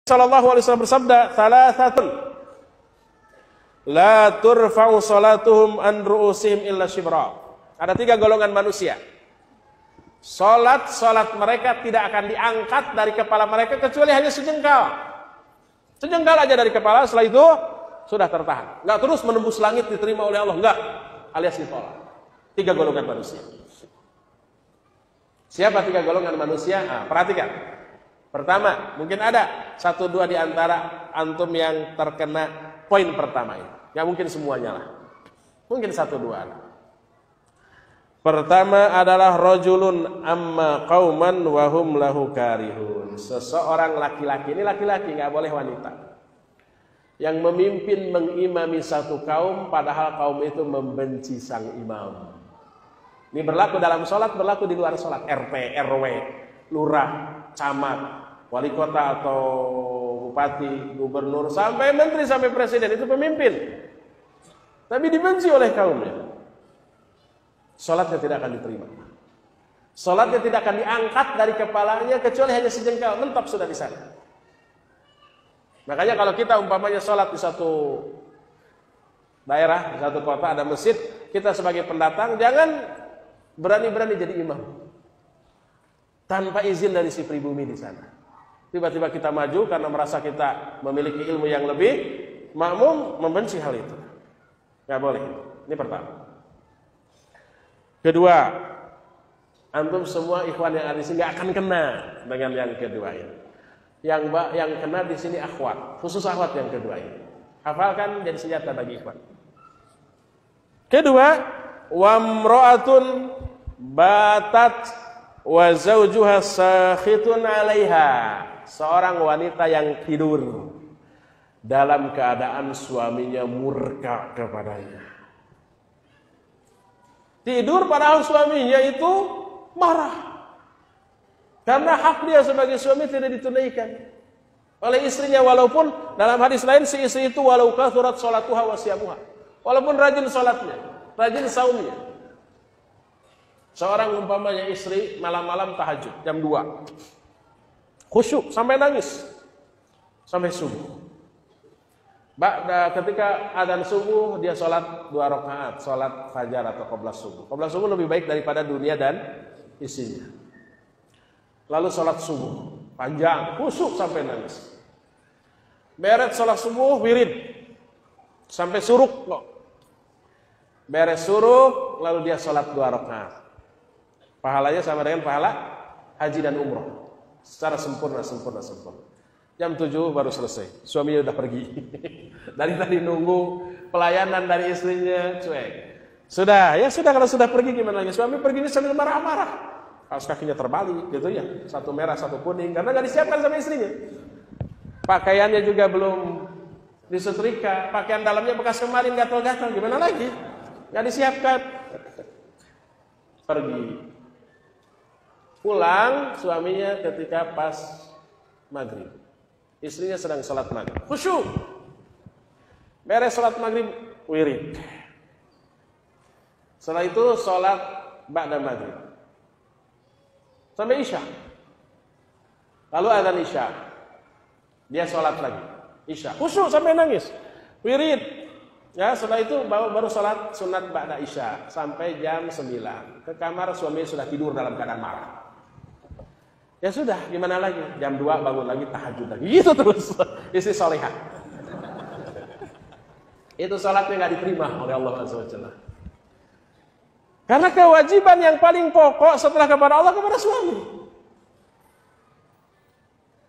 Sallallahu alaihi wasallam bersabda, "Thalathatun la turfa'u salatuhum an ru'usihim illa shibra." Ada 3 golongan manusia. Salat mereka tidak akan diangkat dari kepala mereka kecuali hanya sejengkal. Sejengkal aja dari kepala, setelah itu sudah tertahan. Enggak terus menembus langit diterima oleh Allah, enggak, alias ditolak. 3 golongan manusia. Siapa 3 golongan manusia? Nah, perhatikan. Pertama, mungkin ada 1-2 di antara antum yang terkena poin pertama ini. Ya mungkin semuanya lah. Mungkin 1-2 lah. Pertama adalah rajulun amma qauman wa hum lahu karihun. Seseorang laki-laki, ini laki-laki, nggak boleh wanita, yang memimpin mengimami satu kaum padahal kaum itu membenci sang imam. Ini berlaku dalam sholat, berlaku di luar sholat. RT, RW, lurah, camat, wali kota atau bupati, gubernur, sampai menteri, sampai presiden, itu pemimpin. Tapi dibenci oleh kaumnya. Sholatnya tidak akan diterima. Sholatnya tidak akan diangkat dari kepalanya kecuali hanya sejengkal, mentok sudah di sana. Makanya kalau kita umpamanya sholat di satu daerah, di satu kota ada masjid, kita sebagai pendatang jangan berani-berani jadi imam tanpa izin dari si pribumi di sana. Tiba-tiba kita maju karena merasa kita memiliki ilmu yang lebih, makmum membenci hal itu. Nggak boleh. Ini pertama. Kedua, antum semua ikhwan yang ada di sini nggak akan kena dengan yang kedua ini. Yang kena di sini akhwat, khusus akhwat yang kedua ini. Hafalkan jadi senjata bagi ikhwan. Kedua, wamro'atun batat wa zawjuha sakhitun 'alaiha. Seorang wanita yang tidur dalam keadaan suaminya murka kepadanya. Tidur padahal suaminya itu marah karena hak dia sebagai suami tidak ditunaikan oleh istrinya, walaupun dalam hadis lain si istri itu walau kathurat sholatuha wa siyamuha, walaupun rajin sholatnya, rajin saumnya. Seorang umpamanya istri malam-malam tahajud jam 2, khusyuk sampai nangis sampai subuh. Ketika adzan subuh dia sholat 2 rakaat, sholat fajar atau qoblas subuh. Qoblas subuh lebih baik daripada dunia dan isinya. Lalu sholat subuh panjang, khusyuk sampai nangis. Beres sholat subuh wirid sampai suruk kok. Beres suruk lalu dia sholat 2 rakaat. Pahalanya sama dengan pahala haji dan umroh secara sempurna. Jam 7 baru selesai, suaminya udah pergi. Dari tadi nunggu pelayanan dari istrinya, cuek. Sudah kalau sudah pergi gimana lagi? Suami perginya sambil marah-marah. Kaos kakinya terbalik gitu ya, satu merah satu kuning, karena nggak disiapkan sama istrinya. Pakaiannya juga belum disetrika, pakaian dalamnya bekas kemarin gatal-gatal, gimana lagi? Nggak disiapkan. Pergi. Pulang suaminya ketika pas maghrib. Istrinya sedang sholat maghrib, khusyuk. Beres sholat maghrib, wirid. Setelah itu sholat ba'da maghrib sampai isya. Lalu adzan isya, dia sholat lagi isya, khusyuk sampai nangis, wirid. Ya, setelah itu baru sholat sunat ba'da isya sampai jam 9. Ke kamar, suaminya sudah tidur dalam keadaan marah. Ya sudah, gimana lagi? Jam 2 bangun lagi, tahajud lagi. Gitu terus. Istri solehah. Itu salatnya nggak diterima oleh Allah SWT. Karena kewajiban yang paling pokok setelah kepada Allah kepada suami.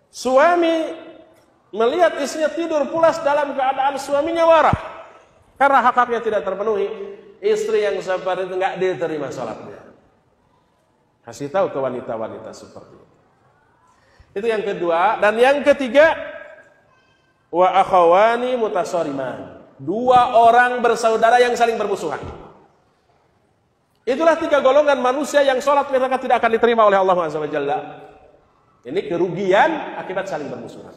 Suami melihat istrinya tidur pulas dalam keadaan suaminya marah karena hak-haknya tidak terpenuhi. Istri yang seperti itu nggak diterima salatnya. Kasih tahu ke wanita-wanita seperti itu. Itu yang kedua. Dan yang ketiga, wa akhawani mutasoriman. 2 orang bersaudara yang saling bermusuhan. Itulah 3 golongan manusia yang sholat mereka tidak akan diterima oleh Allah SWT. Ini kerugian akibat saling bermusuhan.